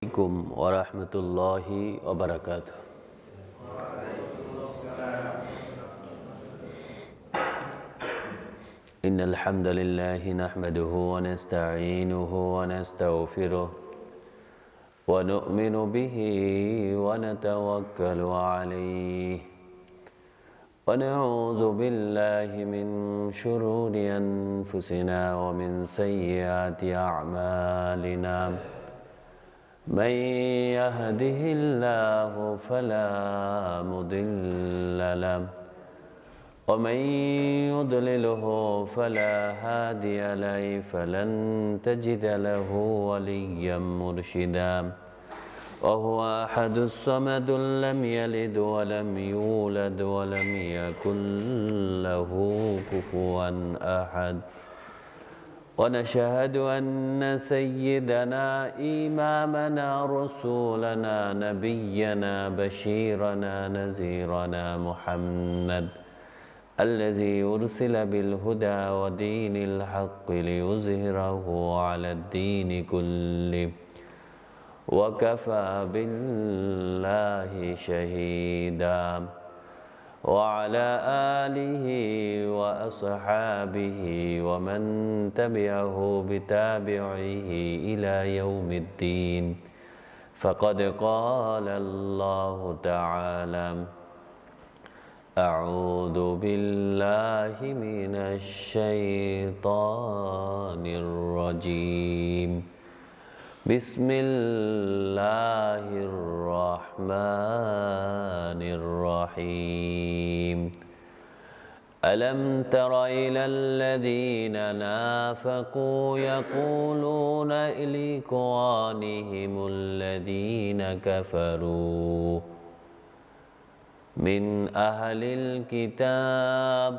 عليكم ورحمة الله وبركاته. إن الحمد لله نحمده ونستعينه ونستغفره ونؤمن به ونتوكل عليه ونعوذ بالله من شرور أنفسنا ومن سيئات أعمالنا من يهده الله فلا مضل له ومن يضلله فلا هادي له فلن تجد له وليا مرشدا وهو أحد الصمد لم يلد ولم يولد ولم يكن له كفوا أحد ونشهد أن سيدنا إمامنا رسولنا نبينا بشيرنا نذيرنا محمد الذي أرسل بالهدى ودين الحق ليظهره على الدين كله وكفى بالله شهيدا وعلى آله وأصحابه ومن تبعه بتابعه إلى يوم الدين فقد قال الله تعالى أعوذ بالله من الشيطان الرجيم بسم الله الرحمن الرحيم ألم تر إلى الذين نافقوا يقولون لإخوانهم الذين كفروا من أهل الكتاب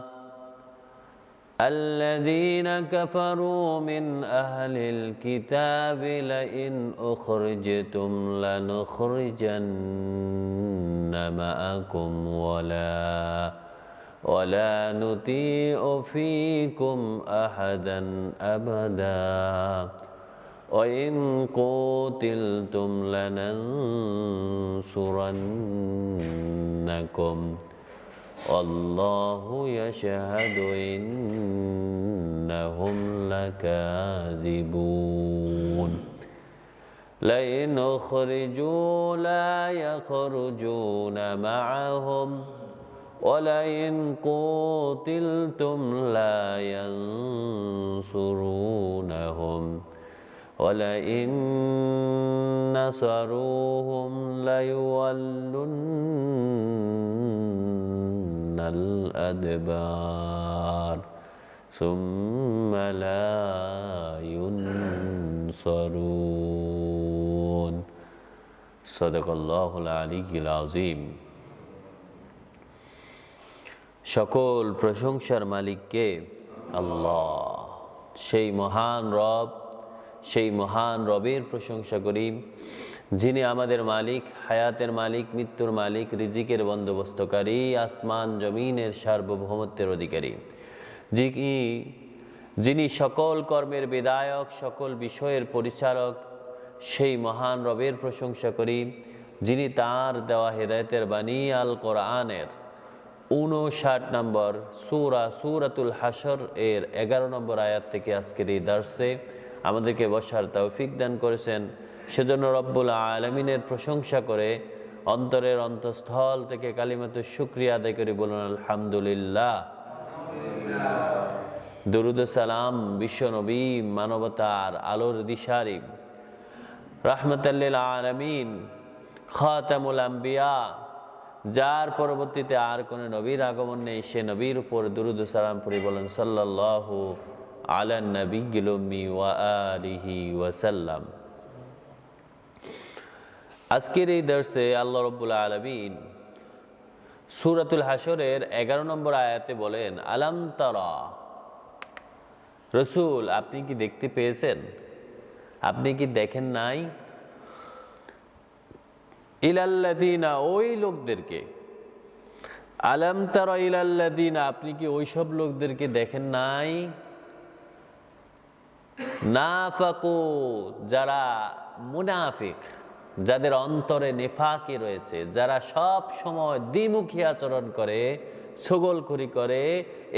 الذين كفروا من أهل الكتاب لئن أخرجتم لنخرجن معكم ولا نطيع فيكم أحدا أبدا وإن قتلتم لننصرنكم والله يشهد إنهم لكاذبون لئن أخرجوا لا يخرجون معهم ولئن قتلتم لا ينصرونهم ولئن نصروهم ليولن الأدبار ثم لا ينصرون صدق الله العلي العظيم। সকল প্রশংসার মালিক কে? আল্লাহ। সেই মহান রব, সেই মহান রবের প্রশংসা করি যিনি আমাদের মালিক, হায়াতের মালিক, মৃত্যুর মালিক, রিজিকের বন্দোবস্তকারী, আসমান জমিনের সার্বভৌমত্বের অধিকারী, যিনি সকল কর্মের বিধায়ক, সকল বিষয়ের পরিচালক। সেই মহান রবের প্রশংসা করি যিনি তার দেওয়া হেদায়েতের বাণী আল কোরআনের 59 নম্বর সূরাতুল হাশর এর 11 নম্বর আয়াত থেকে আজকের এই দার্সে আমাদেরকে বসার তৌফিক দান করেছেন। সেজন্য রব্বুল আলামিনের প্রশংসা করে অন্তরের অন্তঃস্থল থেকে কালিমাতুশ শুকরিয়া আদায় করে বলুন আলহামদুলিল্লাহ। দরুদ ও সালাম বিশ্ব নবী, মানবতার আলোর দিশারি, রাহমাতাল লিল আলামিন, খাতামুল আম্বিয়া, যার পরবর্তীতে আর কোন নবীর আগমন নেই, সে নবীর উপর দরুদ ও সালাম পড়ে বলেন সাল্লাল্লাহু আলা নবিয়্যিল উম্মি ওয়া আলিহি ওয়া সাল্লাম। আজকের এই দর্শে আল্লাহ রাব্বুল আলামিন সূরাতুল হাশরের 11 নম্বর আয়াতে বলেন, আলাম তারা, রাসূল আপনি কি দেখতে পেয়েছেন, আপনি কি দেখেন নাই, ইলাল্লাযিনা, ওই লোকদেরকে, আলাম তারা ইলাল্লাযিনা, আপনি কি ওইসব লোকদেরকে দেখেন নাই, নাফাকু, যারা মুনাফিক, যাদের অন্তরে নেফাকি রয়েছে, যারা সব সময় দ্বিমুখী আচরণ করে, ছগলখড়ি করে,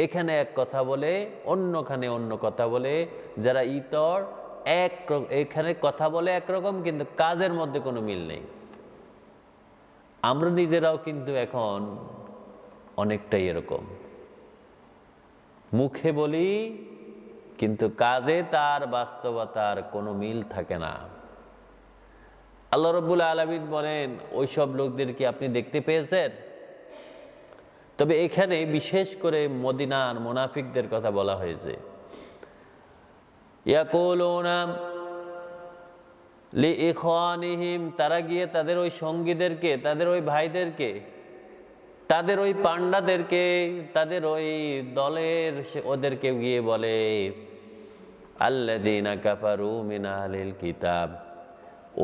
এখানে এক কথা বলে অন্যখানে অন্য কথা বলে, যারা ইতর এখানে কথা বলে একরকম কিন্তু কাজের মধ্যে কোনো মিল নেই। আমরা নিজেরাও কিন্তু এখন অনেকটাই এরকম, মুখে বলি কিন্তু কাজে তার বাস্তবতার কোনো মিল থাকে না। আল্লাহ রাব্বুল আলামিন বলেন, ওইসব লোকদেরকে আপনি দেখতে পেয়েছেন? তবে এখানে বিশেষ করে মদিনার মুনাফিকদের কথা বলা হয়েছে। ইয়াকুলুনা লিইখওয়ানিহিম, তারা গিয়ে তাদের ওই সঙ্গীদেরকে, তাদের ওই ভাইদেরকে, তাদের ওই পান্ডাদেরকে, তাদের ওই দলের ওদেরকে গিয়ে বলে, আল্লাযীনা কাফারু মিন আহলিল কিতাব,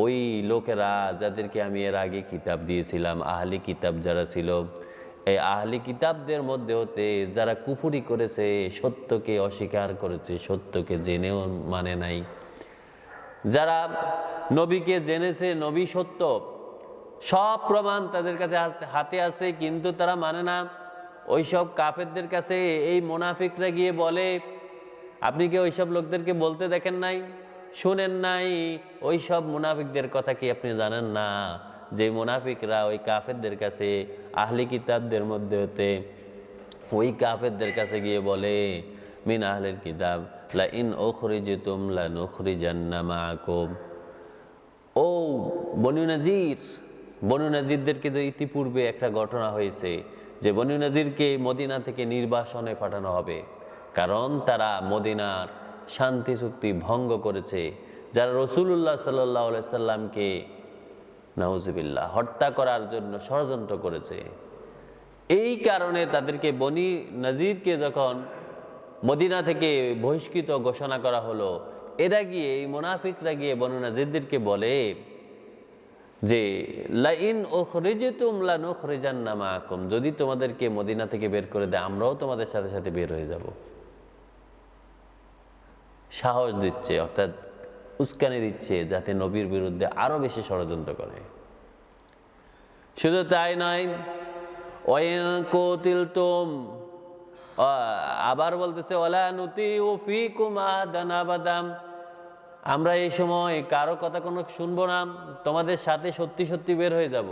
ওই লোকেরা যাদেরকে আমি এর আগে কিতাব দিয়েছিলাম, আহলি কিতাব যারা ছিল, এই আহলি কিতাবদের মধ্যে হতে যারা কুফরি করেছে, সত্যকে অস্বীকার করেছে, সত্যকে জেনেও মানে নাই, যারা নবীকে জেনেছে, নবী সত্য, সব প্রমাণ তাদের কাছে হাতে আছে, কিন্তু তারা মানে না, ওইসব কাফেরদের কাছে এই মুনাফিকরা গিয়ে বলে, আপনি কি ওইসব লোকদেরকে বলতে দেখেন নাই, শুনেন নাই? ওইসব মুনাফিকদের কথা কি আপনি জানেন না? যে মুনাফিকরা ওই কাফেরদের কাছে, আহলি কিতাবদের মধ্যে হতে ওই কাফেরদের কাছে গিয়ে বলে, মিন আহলিল কিতাব লা ইন উখরিজতুম লা নুখরিজান্না মাআকুম। ও বনু নাজির, বনু নাজিরদেরকে যে ইতিপূর্বে একটা ঘটনা হয়েছে যে বনু নাজিরকে মদিনা থেকে নির্বাসনে পাঠানো হবে, কারণ তারা মদিনার শান্তি চুক্তি ভঙ্গ করেছে, যারা রাসূলুল্লাহ সাল্লাল্লাহু আলাইহি সাল্লামকে নাউজুবিল্লাহ হত্যা করার জন্য ষড়যন্ত্র করেছে। এই কারণে তাদেরকে বনি নাজিরকে যখন মদিনা থেকে বহিষ্কৃত ঘোষণা করা হলো, এরা গিয়ে, এই মুনাফিকরা গিয়ে বনু নাজিরদেরকে বলে যে লা ইন উখরিজতুম লা নুখরিজান্না মাআকুম, যদি তোমাদেরকে মদিনা থেকে বের করে দেয়, আমরাও তোমাদের সাথে সাথে বের হয়ে যাব। সাহস দিচ্ছে, অর্থাৎ উস্কানি দিচ্ছে, যাতে নবীর বিরুদ্ধে আরো বেশি ষড়যন্ত্র করে। শুধু তাই নয়, ওয়াইন কুতিলতুম, আবার বলতেছে ওয়ালা নুতিউ ফীকুম আহাদান আবাদাম, আমরা এই সময় কারো কথা কোনো শুনবো না, তোমাদের সাথে সত্যি সত্যি বের হয়ে যাব।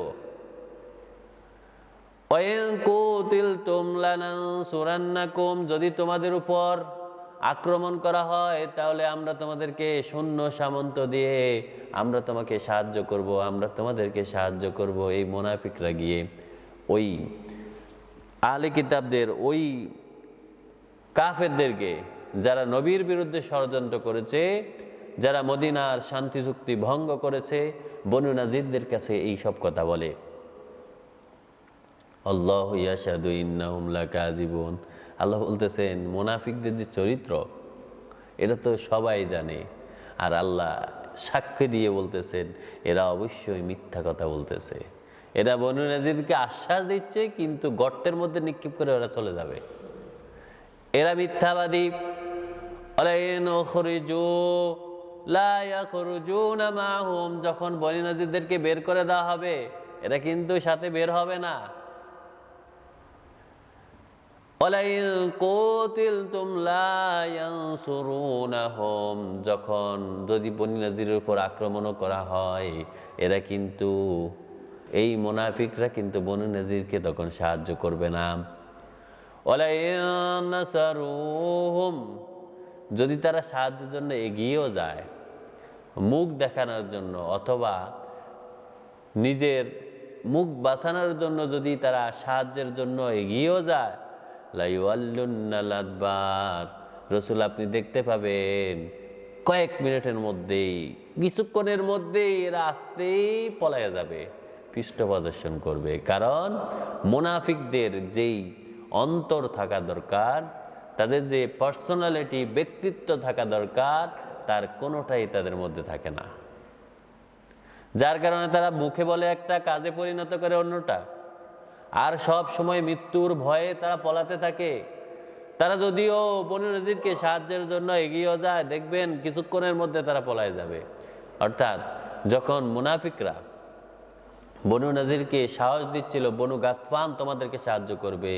ওয়াইন কুতিলতুম লানানসুরান্নাকুম, যদি তোমাদের উপর আক্রমণ করা হয় তাহলে আমরা তোমাদেরকে সৈন্য সামন্ত দিয়ে আমরা তোমাকে সাহায্য করব, আমরা তোমাদেরকে সাহায্য করব। এই মুনাফিকরা গিয়ে ওই আহলে কিতাবদের, ওই কাফেরদেরকে, যারা নবীর বিরুদ্ধে ষড়যন্ত্র করেছে, যারা মদিনার শান্তি চুক্তি ভঙ্গ করেছে, বনু নাজিরদের কাছে এই সব কথা বলে। আল্লাহু ইয়াশহাদু ইন্নাহুম লাকাযিবুন, আল্লাহ বলতেছেন মুনাফিকদের যে চরিত্র এটা তো সবাই জানে, আর আল্লাহ সাক্ষ্য দিয়ে বলতেছেন এরা অবশ্যই মিথ্যা কথা বলতেছে। এরা বনু নাজিরকে আশ্বাস দিচ্ছে, কিন্তু গর্তের মধ্যে নিক্ষেপ করে ওরা চলে যাবে। এরা মিথ্যাবাদী। যখন বনু নাজিরদেরকে বের করে দেওয়া হবে, এরা কিন্তু সাথে বের হবে না। যখন যদি বনু নাজিরের উপর আক্রমণও করা হয়, এরা কিন্তু, এই মুনাফিকরা কিন্তু বনু নাজিরকে তখন সাহায্য করবে না। যদি তারা সাহায্যের জন্য এগিয়েও যায়, মুখ দেখানোর জন্য অথবা নিজের মুখ বাঁচানোর জন্য যদি তারা সাহায্যের জন্য এগিয়েও যায়, লাইওয়াল্লুন্নাল আদবার, রাসূল আপনি দেখতে পাবেন কয়েক মিনিটের মধ্যেই, কিছুক্ষণের মধ্যেই এরা আসতেই পলায়ে যাবে, পৃষ্ঠ প্রদর্শন করবে। কারণ মুনাফিকদের যেই অন্তর থাকা দরকার, তাদের যে পার্সোনালিটি, ব্যক্তিত্ব থাকা দরকার, তার কোনোটাই তাদের মধ্যে থাকে না, যার কারণে তারা মুখে বলে একটা, কাজে পরিণত করে অন্যটা, আর সব সময় মৃত্যুর ভয়ে তারা পলাতে থাকে। তারা যদিও বনু নাজিরকে সাহায্যের জন্য এগিয়েও যায়, দেখবেন কিছুক্ষণের মধ্যে তারা পলায় যাবে। অর্থাৎ যখন মুনাফিকরা বনু নাজিরকে সাহস দিচ্ছিল, বনু গাতফান তোমাদেরকে সাহায্য করবে,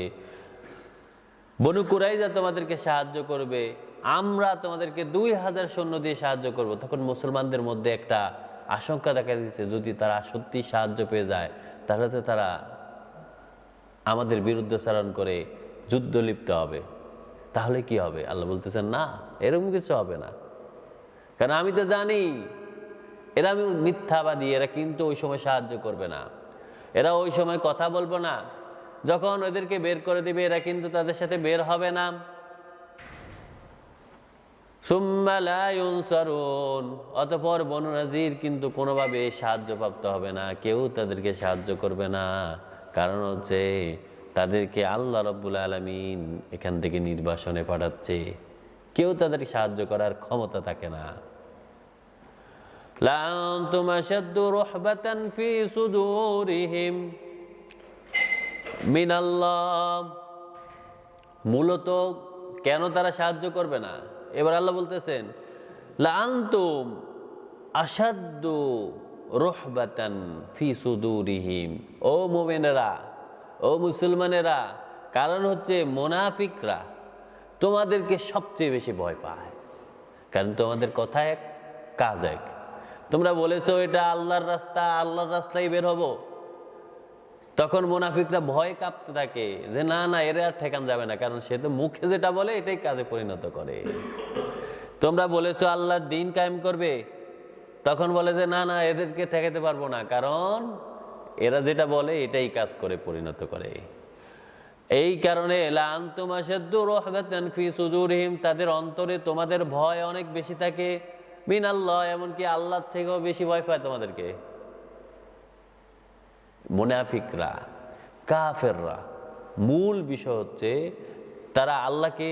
বনু কুরাইজা তোমাদেরকে সাহায্য করবে, আমরা তোমাদেরকে 2000 সৈন্য দিয়ে সাহায্য করব, তখন মুসলমানদের মধ্যে একটা আশঙ্কা দেখা দিচ্ছে, যদি তারা সত্যি সাহায্য পেয়ে যায় তাহলে তো তারা আমাদের বিরুদ্ধাচরণ করে যুদ্ধ লিপ্ত হবে, তাহলে কি হবে? আল্লাহ বলতেছেন না, এরকম কিছু হবে না, কারণ আমি তো জানি এরা মিথ্যাবাদী, এরা কিন্তু ওই সময় সাহায্য করবে না, এরা ওই সময় কথা বলবো না, যখন ওদেরকে বের করে দিবে এরা কিন্তু তাদের সাথে বের হবে না। সুম্মা লা ইউনসারুন, অতঃপর বনু নাজির কিন্তু কোনোভাবে সাহায্যপ্রাপ্ত হবে না, কেউ তাদেরকে সাহায্য করবে না, কারণ হচ্ছে তাদেরকে আল্লাহ রাব্বুল আলামিন এখান থেকে নির্বাসনে পাঠাচ্ছে, কেউ তাদের সাহায্য করার ক্ষমতা থাকে না। লা আনতুম আশাদ্দু রুহবাতান ফি সুদুরিহিম মিনাল্লাহ, মূলত কেন তারা সাহায্য করবে না? এবার আল্লাহ বলতেছেন লা আনতুম আশাদ্দু রুহবাতান ফি সুদুরিহিম, ও মুমিনেরা, ও মুসলমানেরা, কারণ হচ্ছে মুনাফিকরা তোমাদেরকে সবচেয়ে বেশি ভয় পায়, কারণ তোমাদের কথা এক কাজ এক। তোমরা বলেছো এটা আল্লাহর রাস্তা, আল্লাহর রাস্তায় বের হব, তখন মুনাফিকরা ভয় কাঁপতে থাকে যে না না, এর আর ঠেকান যাবে না, কারণ সে তো মুখে যেটা বলে এটাই কাজে পরিণত করে। তোমরা বলেছো আল্লাহর দ্বীন কায়েম করবে, তখন বলে যে না না, এদেরকে ঠেকাতে পারবো না, কারণ এরা যেটা বলে এটাই কাজ করে পরিণত করে। এই কারণে লা আনতুম আশাদ্দু রুহবাতান ফি সুদুরিহিম, তাদের অন্তরে তোমাদের ভয় অনেক বেশি থাকে, মিনাল্লাহ, এমনকি আল্লাহর থেকেও বেশি ভয় পায় তোমাদেরকে। মুনাফিকরা, কাফেররা, মূল বিষয় হচ্ছে তারা আল্লাহকে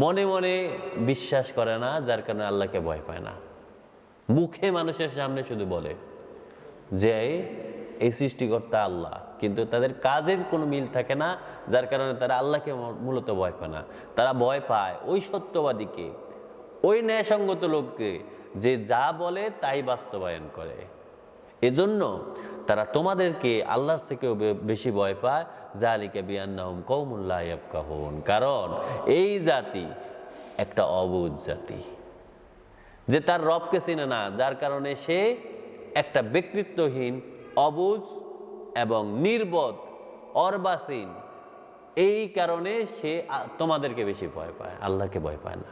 মনে মনে বিশ্বাস করে না, যার কারণে আল্লাহকে ভয় পায় না। মুখে মানুষের সামনে শুধু বলে যে এই সৃষ্টিকর্তা আল্লাহ, কিন্তু তাদের কাজের কোনো মিল থাকে না, যার কারণে তারা আল্লাহকে মূলত ভয় পায় না। তারা ভয় পায় ওই সত্যবাদীকে, ওই ন্যায়সঙ্গত লোককে, যে যা বলে তাই বাস্তবায়ন করে। এজন্য তারা তোমাদেরকে আল্লাহর থেকেও বেশি ভয় পায়। যালিকা বিআন্নাহুম কওমুন লা ইয়াফকাহুন, কারণ এই জাতি একটা অবুঝ জাতি, যে তার রবকে চিনে না, যার কারণে সে একটা ব্যক্তিত্বহীন, অবুঝ এবং নির্বোধ, অর্বাচীন। এই কারণে সে তোমাদেরকে বেশি ভয় পায়, আল্লাহকে ভয় পায় না।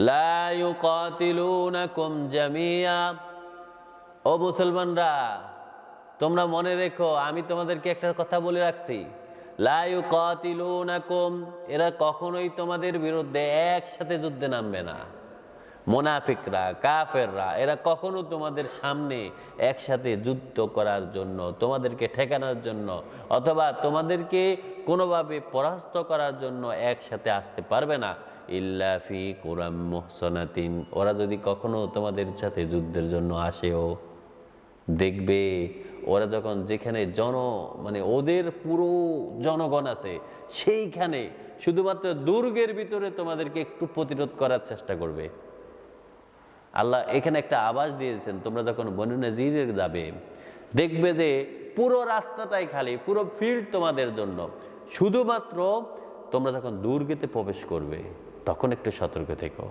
লা ইউকাতিলুনাকুম জামিয়া, ও মুসলমানরা তোমরা মনে রেখো, আমি তোমাদেরকে একটা কথা বলে রাখছি, লা ইউকাতিলুনাকুম, এরা কখনোই তোমাদের বিরুদ্ধে একসাথে যুদ্ধে নামবে না। মুনাফিকরা, কাফেররা, এরা কখনো তোমাদের সামনে একসাথে যুদ্ধ করার জন্য, তোমাদেরকে ঠেকানোর জন্য, অথবা তোমাদেরকে কোনোভাবে পরাস্ত করার জন্য একসাথে আসতে পারবে না। ইল্লা ফি কুরাম মুহসানাতিন, ওরা যদি কখনো তোমাদের সাথে যুদ্ধের জন্য আসেও, দেখবে ওরা যখন যেখানে ওদের পুরো জনগণ আছে, সেইখানে শুধুমাত্র দুর্গের ভিতরে তোমাদেরকে একটু প্রতিরোধ করার চেষ্টা করবে। আল্লাহ এখানে একটা আওয়াজ দিয়েছেন, তোমরা যখন বনু নাজিরে যাবে দেখবে যে পুরো রাস্তাটাই খালি, পুরো ফিল্ড তোমাদের জন্য, শুধুমাত্র তোমরা যখন দুর্গেতে প্রবেশ করবে তখন একটু সতর্ক থেকো,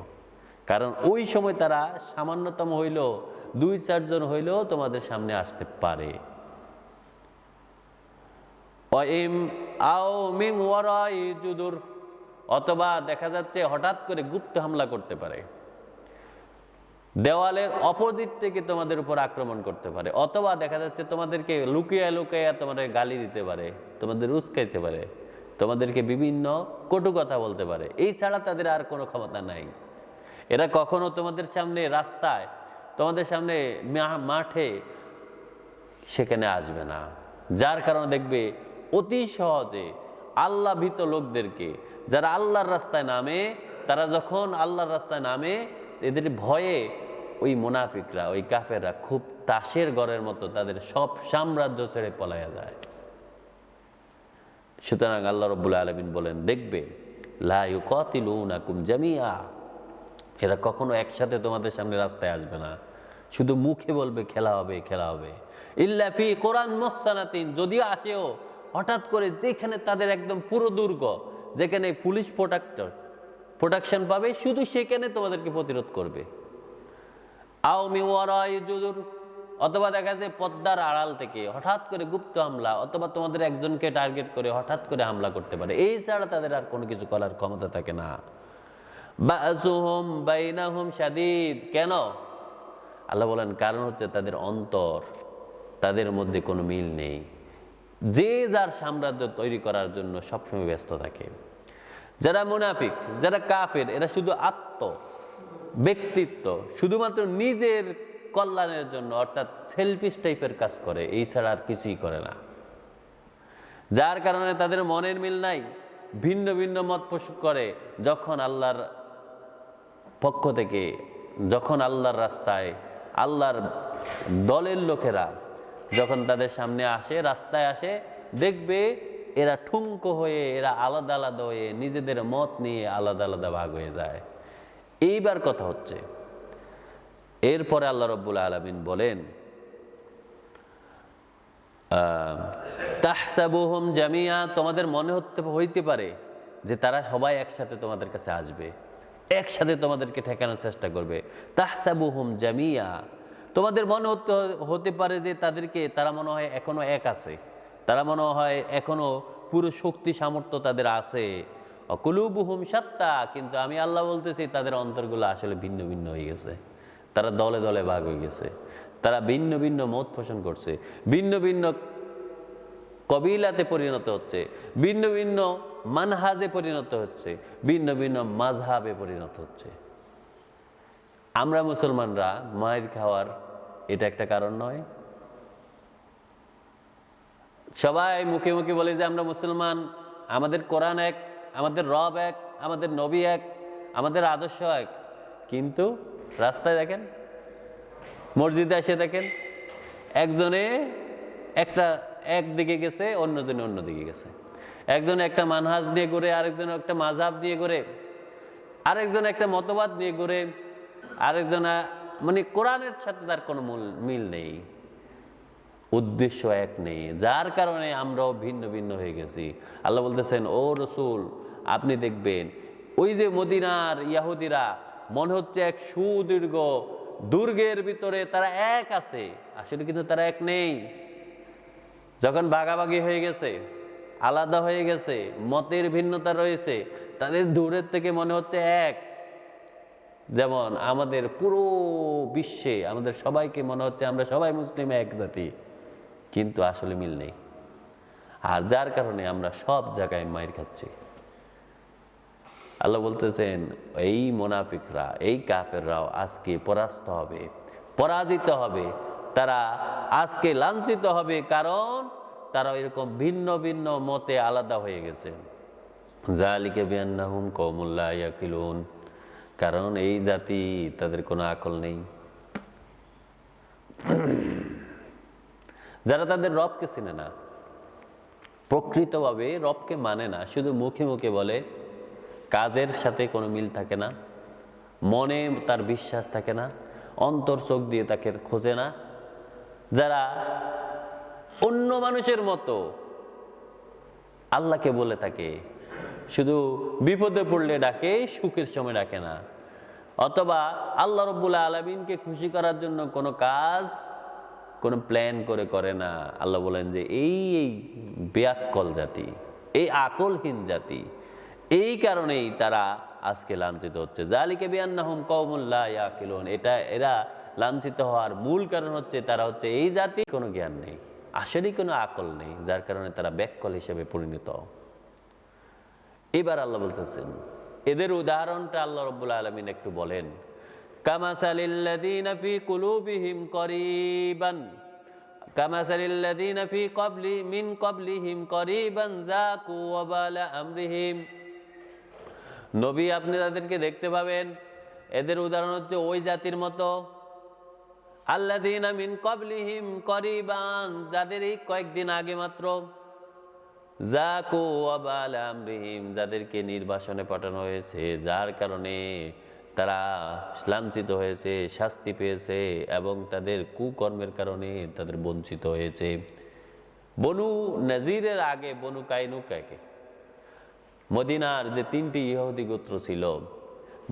কারণ ওই সময় তারা সামান্যতম হইলেও 2-4 জন হইলেও তোমাদের সামনে আসতে পারে। অথবা দেখা যাচ্ছে হঠাৎ করে গুপ্ত হামলা করতে পারে, দেওয়ালের অপোজিট থেকে তোমাদের উপর আক্রমণ করতে পারে, অথবা দেখা যাচ্ছে তোমাদেরকে লুকিয়ে লুকিয়ে তোমাদের গালি দিতে পারে, তোমাদের উস্কাইতে পারে, তোমাদেরকে বিভিন্ন কটু কথা বলতে পারে। এই ছাড়া তাদের আর কোনো ক্ষমতা নাই। এরা কখনো তোমাদের সামনে রাস্তায়, তোমাদের সামনে মাঠে সেখানে আসবে না, যার কারণে দেখবে অতি সহজে আল্লাহ ভীত লোকদেরকে, যারা আল্লাহর রাস্তায় নামে, তারা যখন আল্লাহর রাস্তায় নামে এদের ভয়ে ওই মুনাফিকরা, ওই কাফেররা খুব তাসের ঘরের মতো তাদের সব সাম্রাজ্য ছেড়ে পলায়া যায়। সুতরাং আল্লাহ রাব্বুল আলামিন বলেন, দেখবে লা ইউকাতিলুনাকুম জামিয়া, এরা কখনো একসাথে তোমাদের সামনে রাস্তায় আসবে না, শুধু মুখে বলবে খেলা হবে খেলা হবে। ইল্লা ফি কোরআন মুহসানাতিন, যদিও আসেও হঠাৎ করে, যেখানে তাদের একদম পুরো দুর্গ, যেখানে পুলিশ প্রোটেকশন পাবে, শুধু সেখানে তোমাদেরকে প্রতিরোধ করবে। আও মি ওয়ারাই জুদুর, অথবা দেখা যায় পদ্মার আড়াল থেকে হঠাৎ করে গুপ্ত হামলা, অথবা তোমাদের একজনকে টার্গেট করে হঠাৎ করে হামলা করতে পারে। এই ছাড়া তাদের আর কোনো কিছু করার ক্ষমতা থাকে না। বাসুহুম বাইনাহুম শাদীদ, কেন? আল্লাহ বলেন কারণ হচ্ছে তাদের অন্তর, তাদের মধ্যে কোনো মিল নেই। যে যার সাম্রাজ্য তৈরি করার জন্য সবসময় ব্যস্ত থাকে। যারা মুনাফিক, যারা কাফের, এরা শুধু ব্যক্তিত্ব, শুধুমাত্র নিজের কল্যাণের জন্য, অর্থাৎ সেলফিশ টাইপের কাজ করে, এই ছাড়া আর কিছুই করে না। যার কারণে তাদের মনের মিল নাই, ভিন্ন ভিন্ন মত পোষণ করে। যখন আল্লাহর পক্ষ থেকে, যখন আল্লাহর রাস্তায়, আল্লাহর দলের লোকেরা যখন তাদের সামনে আসে, রাস্তায় আসে, দেখবে এরা ঠুনকো হয়ে, এরা আলাদা আলাদা হয়ে, নিজেদের মত নিয়ে আলাদা আলাদা ভাগ হয়ে যায়। এইবার কথা হচ্ছে, এরপরে আল্লাহ রাব্বুল আলামিন বলেন, তাহসাবুহুম জামিয়া, তোমাদের মনে হইতে পারে যে তারা সবাই একসাথে তোমাদের কাছে আসবে, একসাথে তোমাদেরকে ঠেকানোর চেষ্টা করবে। তাহসাবুহুম জামিয়া, তোমাদের মনে হতে পারে যে তারা মনে হয় এখনো এক আছে, তারা মনে হয় এখনো পুরো শক্তি সামর্থ্য তাদের আছে। কুলুবুহুম শাত্তা, কিন্তু আমি আল্লাহ বলতেছি তাদের অন্তরগুলো আসলে ভিন্ন ভিন্ন হয়ে গেছে। তারা দলে দলে ভাগ হয়ে গেছে, তারা ভিন্ন ভিন্ন মত পোষণ করছে, ভিন্ন ভিন্ন কবিলাতে পরিণত হচ্ছে, ভিন্ন ভিন্ন মানহাজে পরিণত হচ্ছে, ভিন্ন ভিন্ন মাযহাবে পরিণত হচ্ছে। আমরা মুসলমানরা মায়ের খাওয়ার এটা একটা কারণ নয়? সবাই মুখে মুখে বলে যে আমরা মুসলমান, আমাদের কোরআন এক, আমাদের রব এক, আমাদের নবী এক, আমাদের আদর্শ এক, কিন্তু রাস্তায় দেখেন, মসজিদে এসে দেখেন, একজনে একদিকে গেছে, অন্যজনে অন্যদিকে গেছে। একজন একটা মানহাজ নিয়ে ঘুরে, আরেকজন একটা মাযহাব নিয়ে ঘুরে, আরেকজন একটা মতবাদ নিয়ে ঘুরে, আরেকজন মানে কোরআনের সাথে তার কোনো মিল নেই, উদ্দেশ্য এক নেই, যার কারণে আমরাও ভিন্ন ভিন্ন হয়ে গেছি। আল্লাহ বলতেছেন, ও রসুল, আপনি দেখবেন ওই যে মদিনার ইয়াহুদিরা মনে হচ্ছে এক সুদীর্ঘ দুর্গের ভিতরে তারা এক আছে, আসলে কিন্তু তারা এক নেই। যখন ভাগাভাগি হয়ে গেছে, আলাদা হয়ে গেছে, মতের ভিন্নতা রয়েছে, তাদের দূরের থেকে মনে হচ্ছে এক। যেমন আমাদের পুরো বিশ্বে আমাদের সবাইকে মনে হচ্ছে আমরা সবাই মুসলিম, এক জাতি, কিন্তু আসলে মিল নেই। আর যার কারণে আমরা সব জায়গায় মাইর খাচ্ছি। আল্লাহ বলতেছেন, এই মুনাফিকরা, এই কাফেররাও আজকে পরাস্ত হবে, পরাজিত হবে, তারা আজকে লাঞ্ছিত হবে, কারণ তারা এরকম ভিন্ন ভিন্ন মতে আলাদা হয়ে গেছে। যালিকা বিআন্নাহুম কওমুন লা ইয়াকিলুন, কারণ এই জাতি, তাদের কোনো আকল নেই। যারা তাদের রবকে চিনে না, প্রকৃতভাবে রবকে মানে না, শুধু মুখে মুখে বলে, কাজের সাথে কোনো মিল থাকে না, মনে তার বিশ্বাস থাকে না, অন্তর চোখ দিয়ে তাকে খোঁজে না, যারা অন্য মানুষের মতো আল্লাহকে বলে থাকে, শুধু বিপদে পড়লে ডাকে, সুখের সময় ডাকে না, অথবা আল্লাহ রাব্বুল আলামিনকে খুশি করার জন্য কোনো কাজ, কোনো প্ল্যান করে না। আল্লাহ বলেন যে এই বেয়াক্কল জাতি, এই আকলহীন জাতি, এই কারণেই তারা আজকে লাঞ্ছিত হচ্ছে। যালিকা বিআন্নাহুম কওমুন লা ইয়াকিলুন, এরা লাঞ্ছিত হওয়ার মূল কারণ হচ্ছে তারা হচ্ছে এই জাতি, কোনো জ্ঞান নেই, আসলেই কোনো আকল নেই, যার কারণে তারা ব্যাককল হিসেবে পরিণত। এবার আল্লাহ বলতেছেন, এদের উদাহরণটা আল্লাহ রাব্বুল আলামিন একটু বলেন। কামাসালিল্লাযীনা ফী কুলুবিহিম করিবান কামাসালিল্লাযীনা ফী মিন ক্বাবলিহিম করিবান যাকু ওয়াবালা আমরিহিম। নবী, আপনি তাদেরকে দেখতে পাবেন, এদের উদাহরণ হচ্ছে ওই জাতির মতো, আল্লাযীনা মিন ক্বাবলিহিম করিবান, যাদের এই কয়েকদিন আগে মাত্র, যাকু ওয়াবালা আমরিহিম, যাদেরকে নির্বাসনে পাঠানো হয়েছে, যার কারণে তারা লাঞ্ছিত হয়েছে, শাস্তি পেয়েছে এবং তাদের কুকর্মের কারণে তাদের বঞ্চিত হয়েছে। বনু নাজিরের আগে বনু কাইনুকাকে, মদিনার যে 3টি ইহুদি গোত্র ছিল,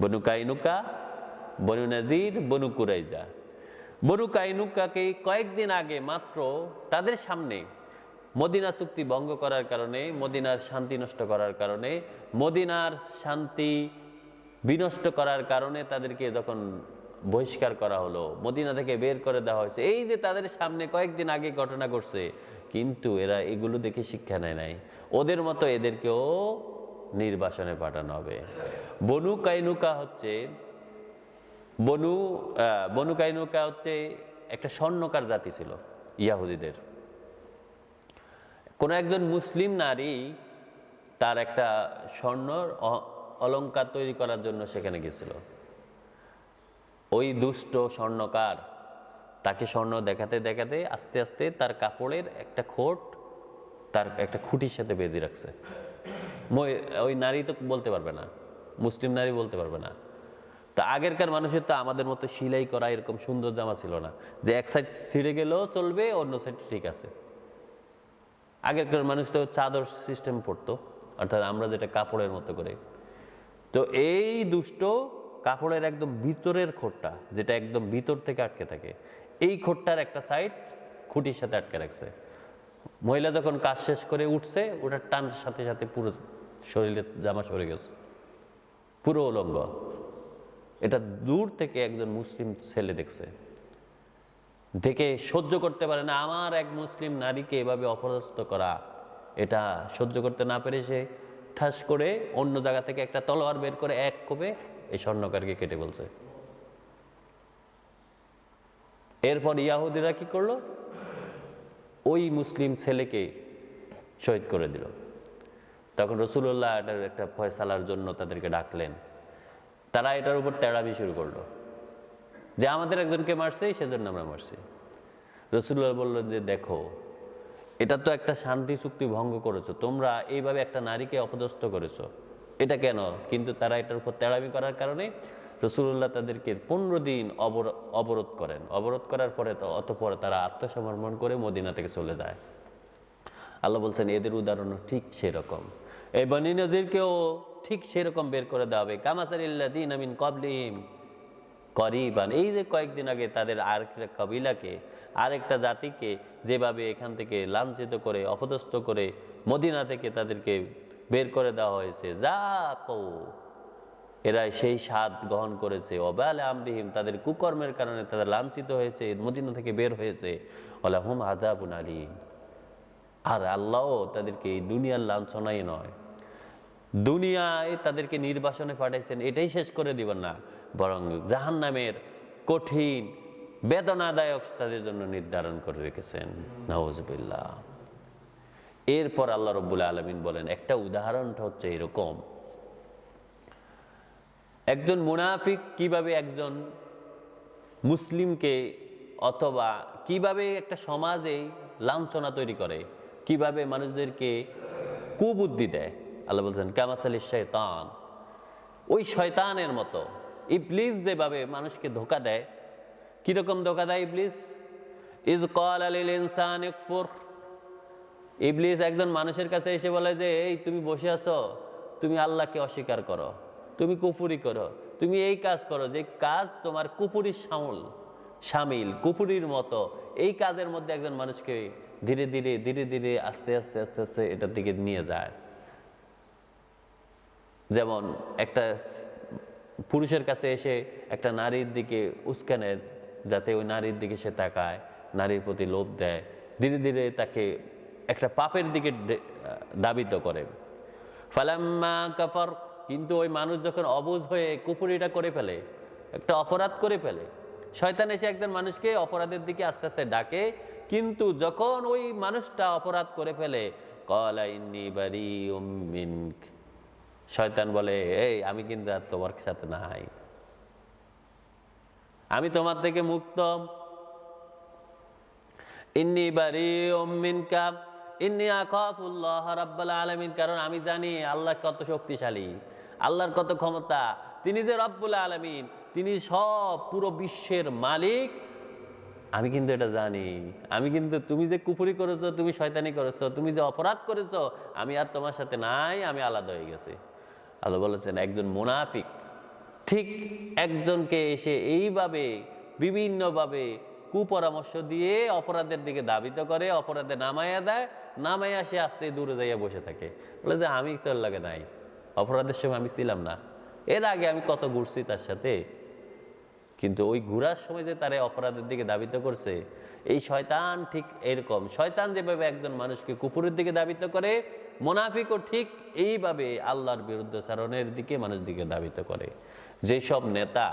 বনু কাইনুকা, বনু নাজির, বনু কুরাইজা। বনু কাইনুকাকে কয়েকদিন আগে মাত্র তাদের সামনে মদিনা চুক্তি ভঙ্গ করার কারণে, মদিনার শান্তি নষ্ট করার কারণে, মদিনার শান্তি বিনষ্ট করার কারণে তাদেরকে যখন বহিষ্কার করা হলো, মদিনা থেকে বের করে দেওয়া হয়েছে, এই যে তাদের সামনে কয়েকদিন আগে ঘটনা ঘটছে, কিন্তু এরা এগুলো দেখে শিক্ষা নেয় নাই। ওদের মতো এদেরকেও নির্বাসনে পাঠানো হবে। বনু কাইনুকা হচ্ছে বনু কাইনুকা হচ্ছে একটা স্বর্ণকার জাতি ছিল ইয়াহুদিদের। কোন একজন মুসলিম নারী তার একটা স্বর্ণর অলংকার তৈরি করার জন্য সেখানে গেছিল। ওই দুষ্ট স্বর্ণকার তাকে স্বর্ণ দেখাতে দেখাতে আস্তে আস্তে তার কাপড়ের একটা খোট তার একটা খুঁটির সাথে বেঁধে রাখছে। ওই নারী তো বলতে পারবে না, মুসলিম নারী বলতে পারবে না। তা আগেরকার মানুষের তো আমাদের মতো সিলাই করা এরকম সুন্দর জামা ছিল না যে এক সাইড ছিঁড়ে গেলেও চলবে, অন্য সাইড ঠিক আছে। আগেরকার মানুষ তো চাদর সিস্টেম পরতো, অর্থাৎ আমরা যেটা কাপড়ের মতো করে। তো এই দুষ্ট কাপড়ের একদম ভিতরের খোটটা, যেটা একদম ভিতর থেকে আটকে থাকে, এই খোটটার একটা সাইড খুঁটির সাথে আটকে রাখছে। মহিলা যখন কাজ শেষ করে উঠছে, ওটার টান সাথে সাথে পুরো শরীরের জামা সরে গেছে, পুরো উলঙ্গ। এটা দূর থেকে একজন মুসলিম ছেলে দেখছে, দেখে সহ্য করতে পারে না, আমার এক মুসলিম নারীকে এভাবে অপদস্থ করা, এটা সহ্য করতে না পেরে সে ঠাস করে অন্য জায়গা থেকে একটা তলোয়ার বের করে এক কোপে এই স্বর্ণকারকে কেটে বলছে। এরপর ইয়াহুদিরা কি করলো, ওই মুসলিম ছেলেকে শহীদ করে দিল। তখন রাসূলুল্লাহ এটার একটা ফয়সালার জন্য তাদেরকে ডাকলেন। তারা এটার উপর তেড়ামি শুরু করলো যে আমাদের একজনকে মারছে, সেজন্য আমরা মারছি। রাসূলুল্লাহ বললেন যে দেখো, এটা তো একটা শান্তি চুক্তি ভঙ্গ করেছো, তোমরা এইভাবে একটা নারীকে অপদস্থ করেছো, এটা কেন? কিন্তু তারা এটার উপর তেড়ামি করার কারণে রাসূলুল্লাহ তাদেরকে 15 দিন অবরোধ করেন। অবরোধ করার পরে অতঃপর তারা আত্মসমর্পণ করে মদিনা থেকে চলে যায়। আল্লাহ বলছেন এদের উদাহরণ ঠিক সেরকম, এই বনী নজিরকেও ঠিক সেরকম বের করে দেওয়া হবে। কামাসালিল্লাযীনা মিন ক্বাবলিহিম করিবান, এই যে কয়েকদিন আগে তাদের আরেকটা কবিলাকে, আরেকটা জাতিকে যেভাবে এখান থেকে লাঞ্ছিত করে অপদস্থ করে মদিনা থেকে তাদেরকে বের করে দেওয়া হয়েছে, যাকু, এরা সেই স্বাদ গ্রহণ করেছে। ওয়াবালে আমরিহিম, তাদের কুকর্মের কারণে তাদের লাঞ্ছিত হয়েছে, মদিনা থেকে বের হয়েছে। ওয়ালাহুম আযাবুন আলীম, আর আল্লাহ তাদেরকে এই দুনিয়ার লাঞ্ছনাই নয়, দুনিয়ায় তাদেরকে নির্বাসনে পাঠাইছেন এটাই শেষ করে দিবেন না, বরং জাহান্নামের কঠিন বেদনাদায়ক তাদের জন্য নির্ধারণ করে রেখেছেন। নাউযুবিল্লাহ। এরপর আল্লাহ রাব্বুল আলামিন বলেন, একটা উদাহরণটা হচ্ছে এরকম, একজন মুনাফিক কিভাবে একজন মুসলিমকে, অথবা কিভাবে একটা সমাজে লাঞ্ছনা তৈরি করে, কিভাবে মানুষদেরকে কুবুদ্ধি দেয়। আল্লাহ বলছেন কামাসালিশ শয়তান, ওই শয়তানের মতো ইবলিস যেভাবে মানুষকে ধোঁকা দেয়। কিরকম ধোঁকা দেয় ইবলিস? ইজ ক্বালা লিল ইনসানি কুফর, ইবলিস একজন মানুষের কাছে এসে বলে যে এই তুমি বসে আছো, তুমি আল্লাহকে অস্বীকার করো, তুমি কুফরি করো, তুমি এই কাজ করো যে কাজ তোমার কুফরির শামিল, কুফরির মতো। এই কাজের মধ্যে একজন মানুষকে ধীরে ধীরে ধীরে ধীরে আস্তে আস্তে আস্তে আস্তে এটার দিকে নিয়ে যায়। যেমন একটা পুরুষের কাছে এসে একটা নারীর দিকে উস্কানে, যাতে ওই নারীর দিকে সে তাকায়, নারীর প্রতি লোভ দেয়, ধীরে ধীরে তাকে একটা পাপের দিকে ধাবিত করে। ফালাম্মা কাফার, কিন্তু ওই মানুষ যখন অবুঝ হয়ে কুফরিটা করে ফেলে, একটা অপরাধ করে ফেলে, শয়তান এসে একজন মানুষকে অপরাধের দিকে আস্তে আস্তে ডাকে, কিন্তু যখন ওই মানুষটা অপরাধ করে ফেলে, ক্বালা ইন্নী বারীউম মিনক, শয়তান বলে এই আমি কিন্তু আর তোমার সাথে নাই, আমি তোমার থেকে মুক্ত। ইন্নী বারীউম মিনকা ইন্নী আখাফুল্লাহ রাব্বুল আলামিন, কারণ আমি জানি আল্লাহ কত শক্তিশালী, আল্লাহর কত ক্ষমতা, তিনি যে রব্বুল আলামিন, তিনি সব পুরো বিশ্বের মালিক, আমি কিন্তু এটা জানি। আমি কিন্তু, তুমি যে কুফরি করেছো, তুমি শয়তানি করেছো, তুমি যে অপরাধ করেছো, আমি আর তোমার সাথে নাই, আমি আলাদা হয়ে গেছি। আল্লাহ বলেছেন একজন মুনাফিক ঠিক একজনকে এসে এইভাবে বিভিন্নভাবে কুপরামর্শ দিয়ে অপরাধের দিকে ধাবিত করে, অপরাধে নামাইয়া দেয়, নামাইয়া সে আস্তে দূরে যাইয়া বসে থাকে, বলে যে আমি তোর লাগে নাই, অপরাধের সময় আমি ছিলাম না, এর আগে আমি কত ঘুরছি তার সাথে। কিন্তু ওই ঘোরার সময় যে তারা অপরাধের দিকে ধাবিত করছে, এই শয়তান ঠিক এরকম। শয়তান যেভাবে একজন মানুষকে কুফুরের দিকে ধাবিত করে, মুনাফিকও ঠিক এইভাবে আল্লাহর বিরুদ্ধাচরণের দিকে মানুষ দিকে ধাবিত করে। যেসব নেতা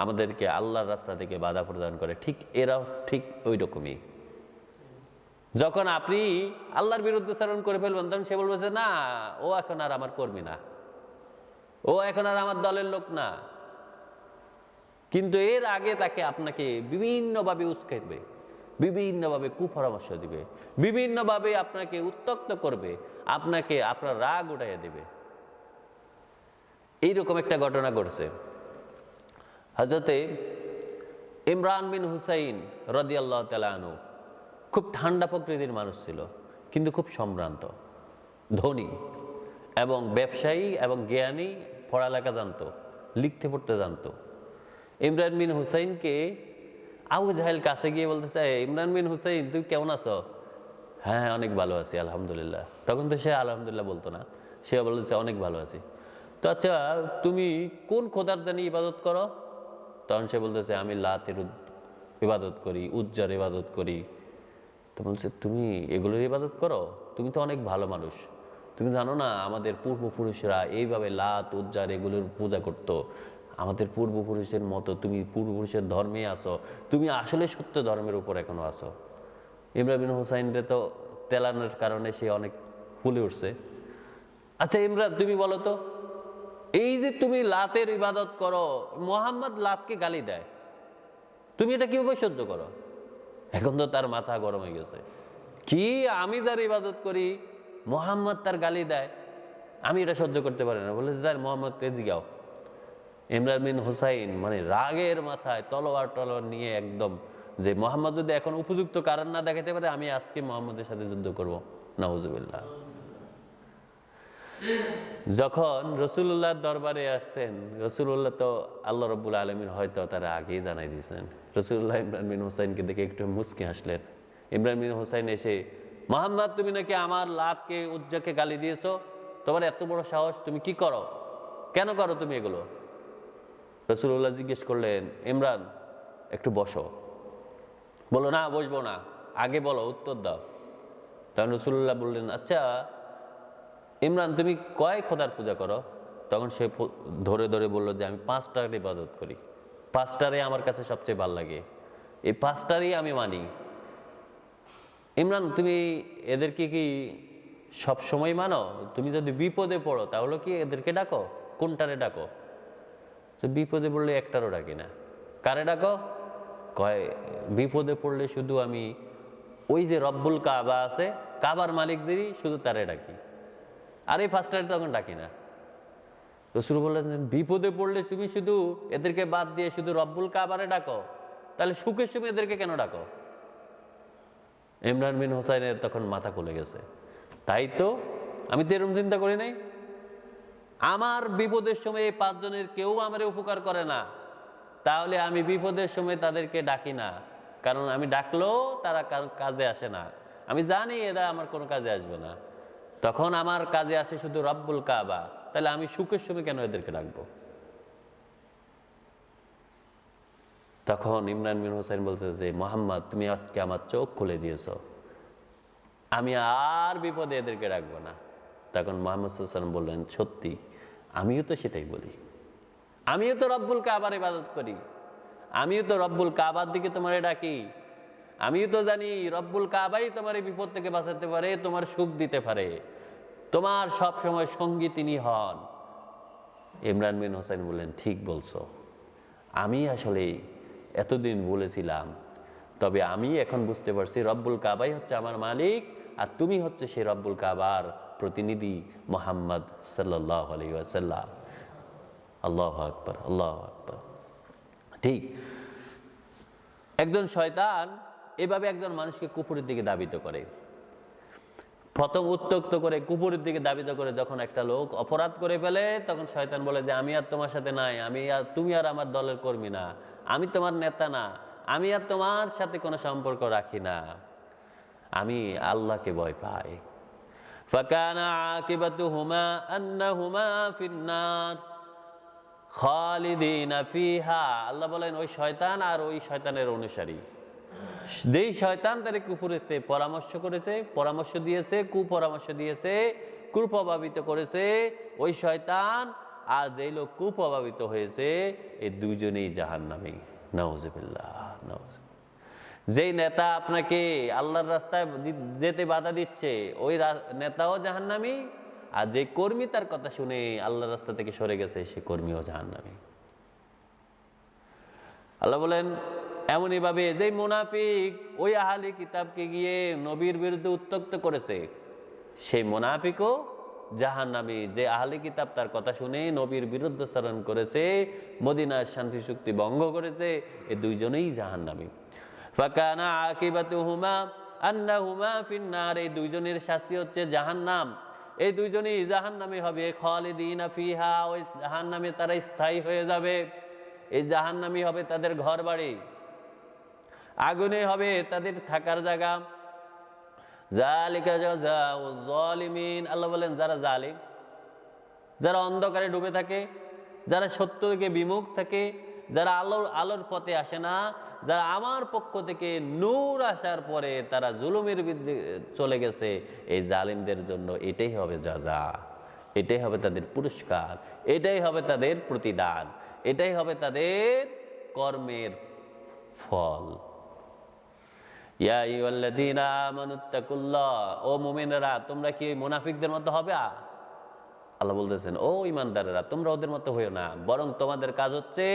আমাদেরকে আল্লাহর রাস্তা থেকে বাধা প্রদান করে, ঠিক এরাও ঠিক ওই রকমই। যখন আপনি আল্লাহর বিরুদ্ধাচরণ করে ফেলবেন, তখন সে বলবে যে না, ও এখন আর আমার কর্মী না, ও এখন আর আমার দলের লোক না। কিন্তু এর আগে তাকে আপনাকে বিভিন্নভাবে উস্কাইবে, বিভিন্নভাবে কুপরামর্শ দিবে, বিভিন্নভাবে আপনাকে উত্ত্যক্ত করবে, আপনাকে আপনার রাগ উঠাইয়া দেবে। এইরকম একটা ঘটনা ঘটছে। হযরতে ইমরান বিন হুসাইন রাদিয়াল্লাহু তাআলা আনহু খুব ঠান্ডা প্রকৃতির মানুষ ছিল, কিন্তু খুব সম্ভ্রান্ত, ধনী এবং ব্যবসায়ী এবং জ্ঞানী, পড়ালেখা জানতো, লিখতে পড়তে জানতো। ইমরান বিন হুসাইনকে আবু জাহেল কাছে গিয়ে বলতেছে, ইমরান বিন হুসাইন তুমি কেমন আছো? হ্যাঁ অনেক ভালো আছি আলহামদুলিল্লাহ। তখন তো সে আলহামদুলিল্লাহ বলতো না, সে বলতেছে অনেক ভালো আছি। তো আচ্ছা তুমি কোন খোদার জানি ইবাদত করো? তখন সে বলতেছে আমি লাতের ইবাদত করি, উজ্জার ইবাদত করি। তো বলছে তুমি এগুলোর ইবাদত করো? তুমি তো অনেক ভালো মানুষ, তুমি জানো না আমাদের পূর্বপুরুষরা এইভাবে লাত উজ্জার এগুলোর পূজা করতো, আমাদের পূর্বপুরুষের মতো তুমি পূর্বপুরুষের ধর্মে আসো, তুমি আসলে সত্য ধর্মের উপর এখনো আসো। ইমরান বিন হুসাইনরে তো তেলানোর কারণে সে অনেক ফুলে উঠছে। আচ্ছা ইমরান তুমি বলো তো, এই যে তুমি লাতের ইবাদত করো, মোহাম্মদ লাতকে গালি দেয়, তুমি এটা কিভাবে সহ্য করো? এখন তো তার মাথা গরম হয়ে গেছে, কি আমি যার ইবাদত করি মোহাম্মদ তার গালি দেয়, আমি এটা সহ্য করতে পারি না। বলে তার মোহাম্মদ জিগাও। ইমরান বিন হুসাইন মানে রাগের মাথায় তলোয়ার নিয়ে একদম, যে মোহাম্মদ যদি এখন উপযুক্ত কারণ না দেখাতে পারে, আমি আজকে মোহাম্মদের সাথে যুদ্ধ করবো, নাউজুবিল্লাহ। যখন রসুল্লাহর দরবারে আসছেন, রসুল্লাহ তো আল্লাহ রব্বুল আলমিন হয়তো তারা আগেই জানাই দিয়েছেন। রসুল্লাহ ইমরান বিন হুসাইনকে দেখে একটু মুচকি হাসলেন। ইমরান বিন হুসাইন এসে, মোহাম্মদ তুমি নাকি আমার লাতকে উজ্জাকে গালি দিয়েছো, তোমার এত বড় সাহস, তুমি কি করো, কেন করো তুমি এগুলো? রসুল্লাহ জিজ্ঞেস করলেন, ইমরান একটু বসো। বলো না বসবো না, আগে বলো, উত্তর দাও। তখন রসুল্লাহ বললেন, আচ্ছা ইমরান তুমি কয় খোদার পূজা করো? তখন সে ধরে ধরে বললো যে আমি 5টার ইবাদত করি, 5টারে আমার কাছে সবচেয়ে ভালো লাগে, এই 5টারই আমি মানি। ইমরান তুমি এদেরকে কি সব সময় মানো? তুমি যদি বিপদে পড়ো তাহলে কি এদেরকে ডাকো? কোনটারে ডাকো? তো বিপদে পড়লে একটারও ডাকি না। কারে ডাকো? কয় বিপদে পড়লে শুধু আমি ওই যে রব্বুল কাবা আছে, কাবার মালিক যিনি, শুধু তারে ডাকি, আর এই 5টারে তখন ডাকি না। রাসূল বললেন, বিপদে পড়লে তুমি শুধু এদেরকে বাদ দিয়ে শুধু রব্বুল কাবারে ডাকো, তাহলে সুখের সময় এদেরকে কেন ডাকো? ইমরান বিন হুসাইনের তখন মাথা খুলে গেছে, তাই তো আমি তো এরকম চিন্তা করি নাই, আমার বিপদের সময় এই 5 জনের কেউ আমার উপকার করে না, তাহলে আমি বিপদের সময় তাদেরকে ডাকি না, কারণ আমি ডাকলেও তারা কাজে আসে না, আমি জানি এরা আমার কোনো কাজে আসবে না, তখন আমার কাজে আসে শুধু রব্বুল কাবা, তাহলে আমি সুখের সময় কেন এদেরকে ডাকবো? তখন ইমরান বিন হুসাইন বলছে যে মোহাম্মদ তুমি আজকে আমার চোখ খুলে দিয়েছো, আমি আর বিপদে এদেরকে রাখবো না। তখন মুহাম্মদ সাল্লাল্লাহু আলাইহি ওয়াসাল্লাম বললেন, সত্যি আমিও তো সেটাই বলি, আমিও তো রব্বুল কাবার ইবাদত করি, আমিও তো রব্বুল কাবার দিকে তোমারে ডাকি, আমিও তো জানি রব্বুল কাবাই তোমার এই বিপদ থেকে বাঁচাতে পারে, তোমার সুখ দিতে পারে, তোমার সব সময় সঙ্গী তিনি হন। ইমরান বিন হুসাইন বললেন, ঠিক বলছো, আমি আসলে এতদিন বলেছিলাম, তবে আমি এখন বুঝতে পারছি রব্বুল কাবাই হচ্ছে আমার মালিক, আর তুমি হচ্ছে সেই রব্বুল কাবার প্রতিনিধি মুহাম্মদ সাল্লাল্লাহু আলাইহি ওয়াসাল্লাম। আল্লাহু আকবার, আল্লাহু আকবার। ঠিক, একজন শয়তান এভাবে একজন মানুষকে কুফরের দিকে ধাবিত করে। প্রথম উত্ত্যক্ত করে কুফরের দিকে ধাবিত করে যখন একটা লোক অপরাধ করে ফেলে, তখন শয়তান বলে যে আমি আর তোমার সাথে নাই, তুমি আর আমার দলের কর্মী না, আমি তোমার নেতা না, আমি আর তোমার সাথে কোনো সম্পর্ক রাখি না, আমি আল্লাহকে ভয় পাই। ফাকানা আকিবাতুহুমা আন্নাহুমা ফিন্নার খালিদিনা ফিহা। আল্লাহ বলেন ওই শয়তান আর ওই শয়তানের অনুসারী, যেই শয়তান তাদের কুফরিতে পরামর্শ দিয়েছে, কুপরামর্শ দিয়েছে, কুপ্রভাবিত করেছে, ওই শয়তান আর যেই লোক কুপ্রভাবিত হয়েছে, এই দুইজনেই জাহান্নামী। নাউজুবিল্লাহ, নাউজুবিল্লাহ। যেই নেতা আপনাকে আল্লাহর রাস্তায় যেতে বাধা দিচ্ছে, ওই নেতাও জাহান্নামী, আর যে কর্মী তার কথা শুনে আল্লাহর রাস্তা থেকে সরে গেছে, সে কর্মীও জাহান্নামী। আল্লাহ বলেন এমনই ভাবে যে মুনাফিক ওই আহলি কিতাবকে গিয়ে নবীর বিরুদ্ধে উত্ত্যক্ত করেছে, সেই মুনাফিকও জাহান্নামী। যে আহলি কিতাব তার কথা শুনে নবীর বিরুদ্ধাচরণ করেছে, মদিনার শান্তি চুক্তি ভঙ্গ করেছে, এই দুইজনেই জাহান্নামী। ফাকানা আকিবাতুহুমা আন্নাহুমা ফিন্নার, এই দুইজনের শাস্তি হচ্ছে জাহান্নাম। এই দুইজনই জাহান্নামী হবে। খালিদিনা ফিহা, ওই জাহান্নামে তারা স্থায়ী হয়ে যাবে। এই জাহান্নামী হবে তাদের ঘর বাড়ি, আগুনে হবে তাদের থাকার জায়গা। যালিকা জাযাউয যালিমিন। আল্লাহ বলেন যারা জালিম, যারা অন্ধকারে ডুবে থাকে, যারা সত্য থেকে বিমুখ থাকে, যারা আলোর পথে আসে না, যারা আমার পক্ষ থেকে নূর আসার পরে তারা জুলুমের বিরুদ্ধে চলে গেছে, এই জালিমদের জন্য এটাই হবে জাযা, এটাই হবে তাদের পুরস্কার, এটাই হবে তাদের প্রতিদান, এটাই হবে তাদের কর্মের ফল। ইয়া আইয়ুহাল্লাযীনা আমানুত্তাকুল্লাহ, ও মুমিনেরা তোমরা কি মুনাফিকদের মতো হবে? আল্লাহ বলতেছেন ও ঈমানদারেরা তোমরা ওদের মতো হইও না, বরং তোমাদের কাজ হচ্ছে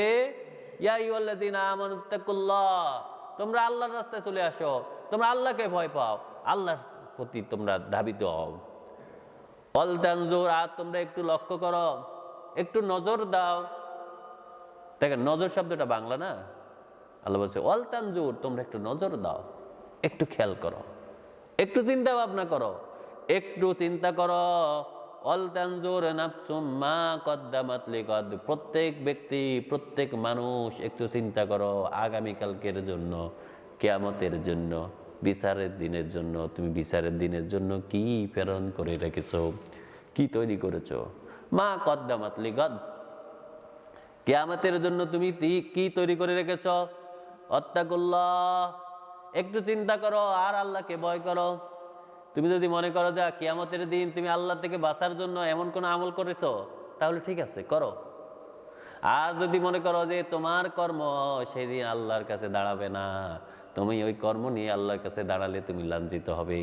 ইয়া আইয়ুহাল্লাযীনা আমানুত্তাকুল্লাহ, তোমরা আল্লাহর রাস্তায় চলে আসো, তোমরা আল্লাহকে ভয় পাও, আল্লাহর প্রতি তোমরা ধাবিত হও। ওয়াল তানজুর, আর তোমরা একটু লক্ষ্য করো, একটু নজর দাও। দেখেন নজর শব্দটা বাংলা না, আল্লাহ বলছে ওয়াল তানজুর, তোমরা একটু নজর দাও, একটু খেয়াল করো, একটু চিন্তা ভাবনা করো, একটু চিন্তা করো। ওয়াল তানজুর নাফসুম মা কদ্দামাত লিগাদ, প্রত্যেক ব্যক্তি প্রত্যেক মানুষ একটু চিন্তা করো আগামীকালকের জন্য, কিয়ামতের জন্য, বিচারের দিনের জন্য। তুমি বিচারের দিনের জন্য কি প্রেরণ করে রেখেছো, কি তৈরি করেছো? মা কদ্দামাত লিগাদ, কিয়ামতের জন্য তুমি কি তৈরি করে রেখেছ? ওয়াত্তাকুল্লাহ, একটু চিন্তা করো আর আল্লাহকে ভয় করো। তুমি যদি মনে করো যে কিয়ামতের দিন তুমি আল্লাহ থেকে বাঁচার জন্য এমন কোনো আমল করেছো, তাহলে ঠিক আছে করো। আর যদি মনে করো যে তোমার কর্ম সেই দিন আল্লাহর কাছে দাঁড়াবে না, তুমি ওই কর্ম নিয়ে আল্লাহর কাছে দাঁড়ালে তুমি লাঞ্ছিত হবে,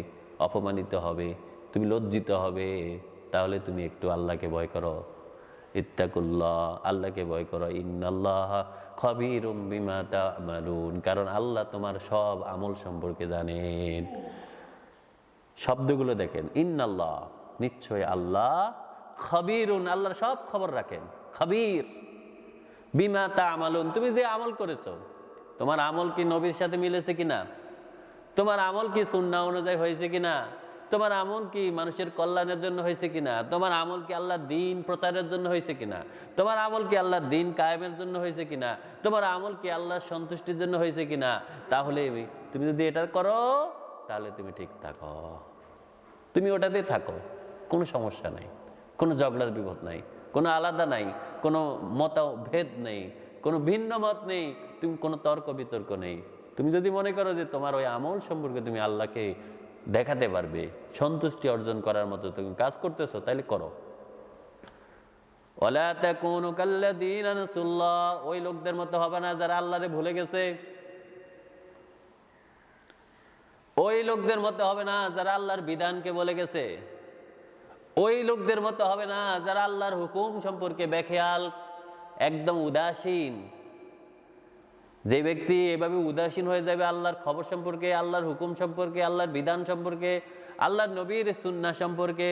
অপমানিত হবে, তুমি লজ্জিত হবে, তাহলে তুমি একটু আল্লাহকে ভয় করো। ইত্তাকুল্লাহ, আল্লাহকে ভয় করো। ইন্নাল্লাহা খাবীরুম বিমা তা'মালুন, কারণ আল্লাহ তোমার সব আমল সম্পর্কে জানেন। শব্দগুলো দেখেন, ইন্নাল্লাহ, নিশ্চয় আল্লাহ, খাবীরুন, আল্লাহর সব খবর রাখেন, খাবীর, বিমা তা'মালুন, তুমি যে আমল করেছো, তোমার আমল কি নবীর সাথে মিলেছে কিনা, তোমার আমল কি সুন্নাহ অনুযায়ী হয়েছে কিনা, তোমার আমল কি মানুষের কল্যাণের জন্য হয়েছে কিনা, তোমার আমল কি আল্লাহর দ্বীন প্রচারের জন্য হয়েছে কিনা, তোমার আমল কি আল্লাহর দ্বীন কায়েমের জন্য হয়েছে কিনা, তোমার আমল কি আল্লাহর সন্তুষ্টির জন্য হয়েছে কিনা, তাহলে তুমি যদি এটা করো তাহলে তুমি ঠিক থাকো, তুমি ওটাতে থাকো, কোনো সমস্যা নাই, কোনো ঝগড়ার বিপদ নাই, কোনো আলাদা নাই, কোনো মতভেদ নেই, কোনো ভিন্ন মত নেই, তুমি কোনো তর্ক বিতর্ক নেই। তুমি যদি মনে করো যে তোমার ওই আমল সম্পর্কে তুমি আল্লাহকে দেখাতে পারবে, সন্তুষ্টি অর্জন করার মতো তুমি কাজ করতেছো, তাহলে করো। ওয়ালা তাকুনু কাল্লাযীনা নাসুল্লাহ, ওই লোকদের মতো হবে না যারা আল্লাহরে ভুলে গেছে। ওই লোকদের মতো হবে না যারা আল্লাহর বিধানকে বলে গেছে। ওই লোকদের মতো হবে না যারা আল্লাহর হুকুম সম্পর্কে বেখেয়াল, একদম উদাসীন। যে ব্যক্তি এভাবে উদাসীন হয়ে যাবে আল্লাহর খবর সম্পর্কে, আল্লাহর হুকুম সম্পর্কে, আল্লাহর বিধান সম্পর্কে, আল্লাহর নবীর সুন্নাহ সম্পর্কে,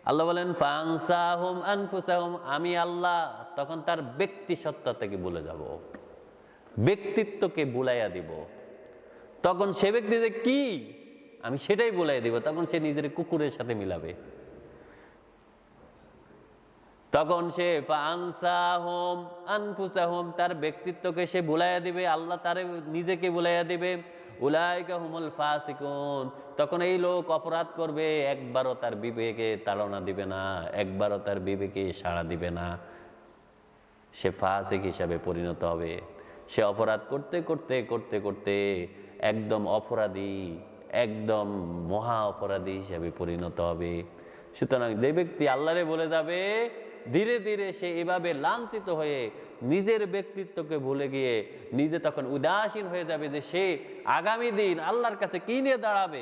আল্লাহ বলেন ফানসাহুম আনফুসাহুম, আমি আল্লাহ তখন তার ব্যক্তি সত্তা থেকে ভুলে যাব, ব্যক্তিত্বকে ভুলাইয়া দিব। তখন সে ব্যক্তি যে কি আমি সেটাই ভুলাইয়া দিব। তখন সে নিজের কুকুরের সাথে মিলাবে। তখন সে ফানসাহুম আনফুসাহুম, তার ব্যক্তিত্বকে সে ভুলাইয়া দিবে, আল্লাহ তারে নিজেকে ভুলাইয়া দিবে। উলাইকা হুমুল ফাসিকুন, তখন এই লোক অপরাধ করবে, একবারও তার বিবেকে তাড়না দিবে না, একবারও তার বিবেকে সাড়া দিবে না। সে ফাসিক হিসাবে পরিণত হবে। সে অপরাধ করতে করতে করতে করতে একদম অপরাধী, একদম মহা অপরাধী হিসাবে পরিণত হবে। সুতরাং যে ব্যক্তি আল্লাহরে বলে যাবে, ধীরে ধীরে সে এভাবে লাঞ্ছিত হয়ে নিজের ব্যক্তিত্বকে ভুলে গিয়ে নিজে তখন উদাসীন হয়ে যাবে যে সে আগামী দিন আল্লাহর কাছে কি নিয়ে দাঁড়াবে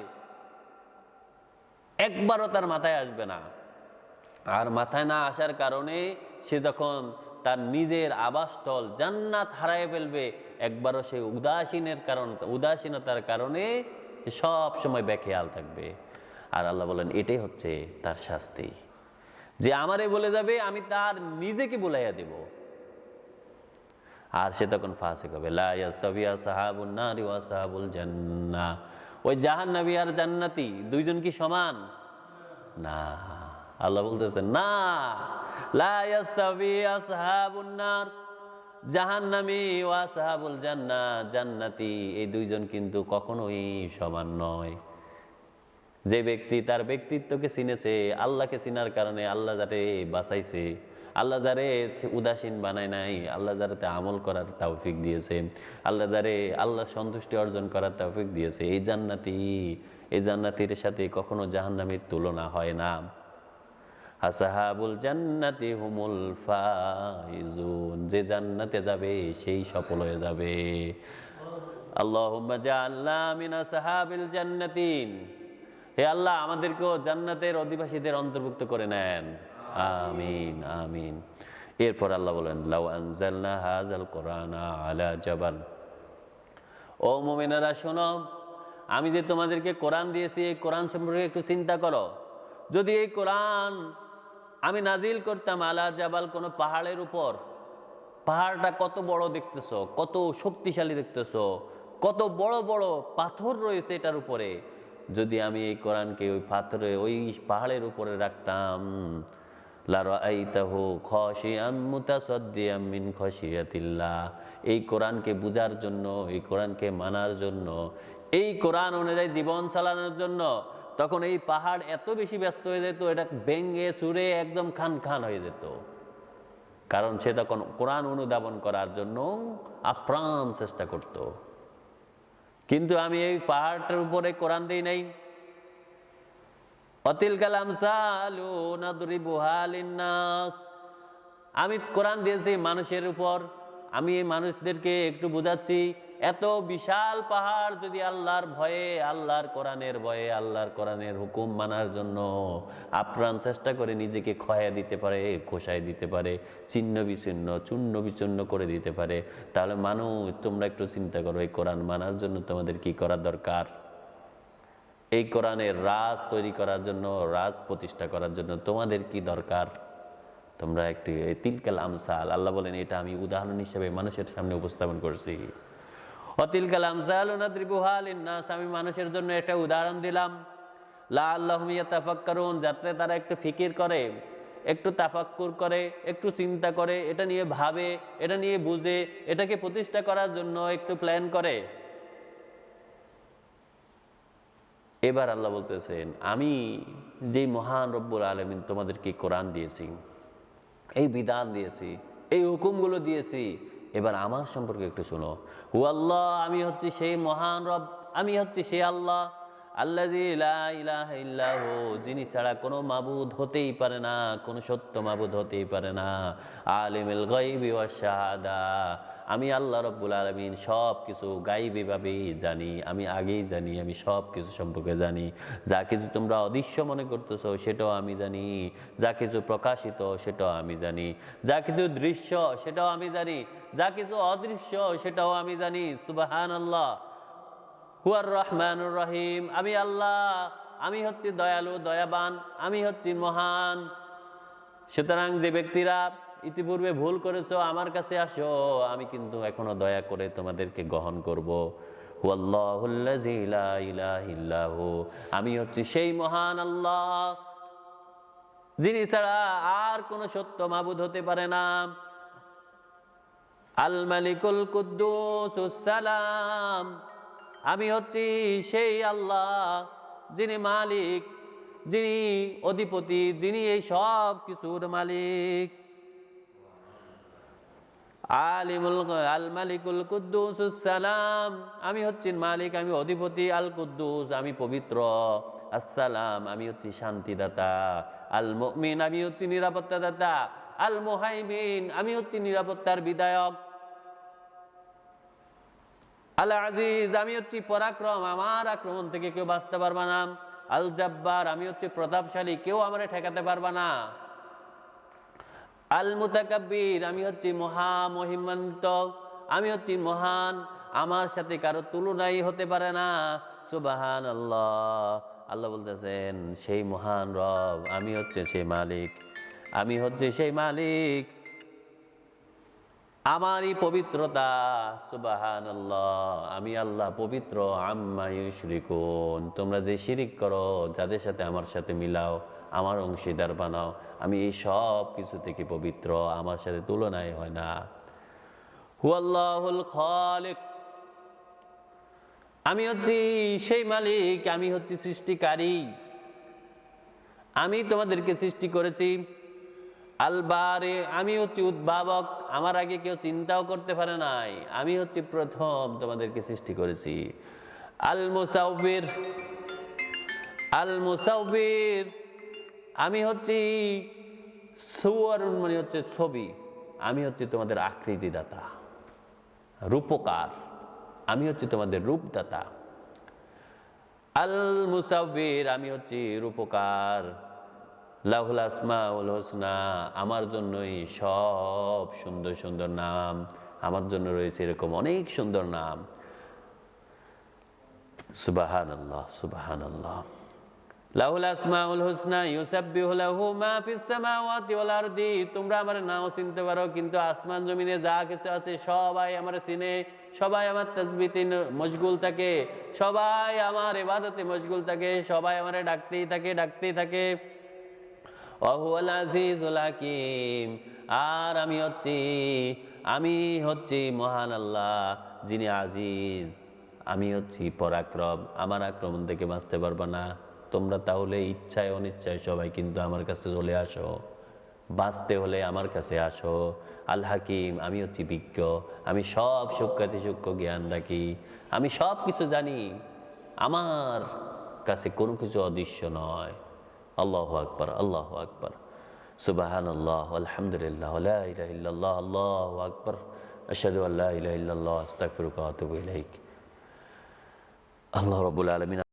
একবারও তার মাথায় আসবে না। আর মাথায় না আসার কারণে সে যখন তার নিজের আবাসস্থল জান্নাত হারায় ফেলবে, একবারও সে উদাসীনতার কারণে সব সময় বেখেয়াল থাকবে। আর আল্লাহ বলেন এটাই হচ্ছে তার শাস্তি, যে আমারে বলে যাবে আমি তার নিজেকে বুলাইয়া দেব। আর সে তখন ফাসিক হবে। লা ইয়াস্তাবি আসহাবুন নারি ওয়া আসহাবুল জান্নাহ, ওই জাহান্নামী আর জান্নাতি দুইজন কি সমান? না। আল্লাহ বলতেছেন না, লা ইয়াস্তাবি আসহাবুন নার, জাহান্নামী ওয়া আসহাবুল জান্নাহ, জান্নাতি, এই দুইজন কিন্তু কখনোই সমান নয়। যে ব্যক্তি তার ব্যক্তিত্বকে চিনেছে, আল্লাহকে চিনার কারণে আল্লাহ যারে বাঁচাইছে, আল্লাহ যারে উদাসীন বানায় নাই, আল্লাহ যারাতে আমল করার তৌফিক দিয়েছে, আল্লাহ যারে আল্লাহ সন্তুষ্টি অর্জন করার তৌফিক দিয়েছে, এই জান্নাতির সাথে কখনো জাহান্নামীর তুলনা হয় না। আসহাবুল জান্নাতি হুমুল ফাইজুন, যে জান্নাতে যাবে সেই সফল হয়ে যাবে। আল্লাহুম্মা জাআলনা মিন আসহাবিল জান্নাতিন, হে আল্লাহ আমাদেরকেও জান্নাতের অধিবাসীদের অন্তর্ভুক্ত করে নেন, আমিন আমিন। এরপর আল্লাহ বলেন লাউ আনজালনা হাযাল কুরআনা আলা জাবাল, ও মুমিনেরা শোনো, আমি যে তোমাদেরকে কোরআন দিয়েছি এই কোরআন সম্পর্কে একটু চিন্তা করো। যদি এই কোরআন আমি নাজিল করতাম আলা জাবাল, কোনো পাহাড়ের উপর, পাহাড়টা কত বড় দেখতেছো, কত শক্তিশালী দেখতেছো, কত বড় বড় পাথর রয়েছে এটার উপরে, যদি আমি এই কোরআনকে ওই পাথরে ওই পাহাড়ের উপরে রাখতাম, লারাআইতাহু খাশিআম মুতাসাদ্দিআম মিন খাশিয়াতিল্লাহ, এই কোরআনকে বুঝার জন্য, এই কোরআনকে মানার জন্য, এই কোরআন অনুযায়ী জীবন চালানোর জন্য, তখন এই পাহাড় এত বেশি ব্যস্ত হয়ে যেত, এটা ভেঙে চুরে একদম খান খান হয়ে যেত। কারণ সে তখন কোরআন অনুধাবন করার জন্য আপ্রাণ চেষ্টা করত। কিন্তু আমি এই পাহাড়টার উপরে কোরআন দেই নাই। অতিলকাল আমসালু নাদরিবুহা লিন্নাস, আমি কোরআন দিয়েছি মানুষের উপর, আমি এই মানুষদেরকে একটু বুঝাচ্ছি। এত বিশাল পাহাড় যদি আল্লাহর ভয়ে, আল্লাহর কোরআনের ভয়ে, আল্লাহর কোরআনের হুকুম মানার জন্য আপ্রাণ চেষ্টা করে নিজেকে ক্ষয়া দিতে পারে, খোসায় দিতে পারে, ছিন্ন বিচ্ছিন্ন চূর্ণ বিচূর্ণ করে দিতে পারে, তাহলে মানুষ তোমরা একটু চিন্তা করো, এই কোরআন মানার জন্য তোমাদের কি করা দরকার? এই কোরআনের রাজ তৈরি করার জন্য, রাজ প্রতিষ্ঠা করার জন্য তোমাদের কি দরকার? তোমরা একটি তিলকাল আমসাল, আল্লাহ বলেন এটা আমি উদাহরণ হিসেবে মানুষের সামনে উপস্থাপন করছি। অতিলকাল আমসাল নাদরিবুহা লিন্নাস, আমি মানুষের জন্য একটা উদাহরণ দিলাম, লাআল্লাহুম ইয়াতাফাক্কারুন, যাতে তারা একটু ফিকির করে, একটু তাফাক্কুর করে, একটু চিন্তা করে, এটা নিয়ে ভাবে, এটা নিয়ে বুঝে, এটাকে প্রতিষ্ঠা করার জন্য একটু প্ল্যান করে। এবার আল্লাহ বলতেছেন আমি যে মহান রব্বুল আলামিন তোমাদেরকে কোরআন দিয়েছি, এই বিধান দিয়েছি, এই হুকুমগুলো দিয়েছি, এবার আমার সম্পর্কে একটু শোনো। হু আল্লাহ, আমি হচ্ছি সেই মহান রব, আমি হচ্ছি সেই আল্লাহ, আল্লাযী লা ইলাহা ইল্লাহু, যিনি ছাড়া কোনো মাবুদ হতেই পারে না, কোনো সত্য মাবুদ হতেই পারে না। আলিমুল গায়বি ওয়াশ শাহাদা, আমি আল্লাহ রব্বুল আলামিন সব কিছু গায়বীভাবেই জানি, আমি আগেই জানি, আমি সব কিছু সম্পর্কে জানি। যা কিছু তোমরা অদৃশ্য মনে করতেছো সেটাও আমি জানি, যা কিছু প্রকাশিত সেটাও আমি জানি, যা কিছু দৃশ্য সেটাও আমি জানি, যা কিছু অদৃশ্য সেটাও আমি জানি। সুবহানাল্লাহ। হুয়ার রহমানুর রহিম, আমি আল্লাহ আমি হচ্ছি দয়ালু দয়াবান, আমি হচ্ছি মহান। সুতরাং যে ব্যক্তিরা ইতিপূর্বে ভুল করেছো আমার কাছে আসো, আমি কিন্তু এখনো দয়া করে তোমাদেরকে গ্রহণ করব। হুয়াল্লাহুল্লাযী লা ইলাহা ইল্লাহু, আমি হচ্ছি সেই মহান আল্লাহ যিনি ছাড়া আর কোন সত্য মাবুদ হতে পারে না। আল মালিকুল কুদ্দুসুস সালাম, আমি হচ্ছি সেই আল্লাহ যিনি মালিক, যিনি অধিপতি, যিনি এই সব কিছুর মালিক। আল মালিকুল কুদ্দুসুস সালাম, আমি হচ্ছি মালিক, আমি অধিপতি। আল কুদ্দুস, আমি পবিত্র। আসসালাম, আমি হচ্ছি শান্তিদাতা। আল মুমিন, আমি হচ্ছি নিরাপত্তা দাতা। আল মুহাইমিন, আমি হচ্ছি নিরাপত্তার বিধায়ক। আল আজিজ, আমি হচ্ছি পরাক্রম, আমার আক্রমণ থেকে কেউ বাঁচতে পারবে না। আল জাব্বার, আমি হচ্ছি প্রতাপশালী, কেউ আমারে ঠেকাতে পারবে না। আল মুতাকাব্বির, আমি হচ্ছি মহিমান্বিত, আমি হচ্ছি মহান, আমার সাথে কারো তুলনাই হতে পারে না। সুবহানাল্লাহ, আল্লাহ বলতেছেন সেই মহান রব, আমি হচ্ছে সেই মালিক, আমি হচ্ছে সেই মালিক, আমারই পবিত্রতা। সুবহানাল্লাহ, আমি আল্লাহ পবিত্র। আম্মা ইউশরিকুন, তোমরা যে শিরিক করো, যাদের সাথে আমার সাথে মিলাও, আমার অংশীদার বানাও, আমি এই সব কিছু থেকে পবিত্র, আমার সাথে তুলনায় হয় না। হুয়াল্লাহুল খালিক, আমি হচ্ছি সেই মালিক, আমি হচ্ছি সৃষ্টিকারী, আমি তোমাদেরকে সৃষ্টি করেছি। আল বারে, আমি হচ্ছি উদ্ভাবক, আমার আগে কেউ চিন্তাও করতে পারে নাই, আমি হচ্ছি প্রথম তোমাদেরকে সৃষ্টি করেছি। আল মুসাউবির, আল মুসাউবির, আমি হচ্ছি সুয়ার, মানে হচ্ছে ছবি, আমি হচ্ছি তোমাদের আকৃতি দাতা, রূপকার, আমি হচ্ছি তোমাদের রূপদাতা। আল মুসাউবির, আমি হচ্ছি রূপকার। লাহুল আসমাউল হুসনা, আমার জন্যই সব সুন্দর সুন্দর নাম, আমার জন্য রয়েছে এরকম অনেক সুন্দর নাম। সুবহানাল্লাহ, সুবহানাল্লাহ। লাহুল আসমাউল হুসনা ইউসাব্বিহু লাহু মা ফিস সামাওয়াতি ওয়াল আরদি, তোমরা আমার নাও চিনতে পারো, কিন্তু আসমান জমিনে যা কিছু আছে সবাই আমার চিনে, সবাই আমার তাসবিতে মশগুল থাকে, সবাই আমার ইবাদতে মশগুল থাকে, সবাই আমারে ডাকতেই থাকে, ডাকতেই থাকে। ওয়াহুয়াল আজিজুল হাকীম, আর আমি হচ্ছি মহান আল্লাহ যিনি আজিজ, আমি হচ্ছি পরাক্রম, আমার আক্রমণ থেকে বাঁচতে পারবে না। তোমরা তাহলে ইচ্ছায় অনিচ্ছায় সবাই কিন্তু আমার কাছে চলে আসো, বাঁচতে হলে আমার কাছে আসো। আল হাকিম, আমি হচ্ছি বিজ্ঞ, আমি সব সূক্ষ্মাতি সূক্ষ্ম জ্ঞান রাখি, আমি সব কিছু জানি, আমার কাছে কোনো কিছু অদৃশ্য নয়। আল্লাহু আকবার, আল্লাহু আকবার, সুবহানাল্লাহ, আলহামদুলিল্লাহ, লা ইলাহা ইল্লাল্লাহ, আল্লাহু আকবার, আশহাদু আল্লা ইলাহা ইল্লাল্লাহ, আস্তাগফিরুকা ওয়া আতুবু ইলাইক। আল্লাহ রাব্বুল আলামিন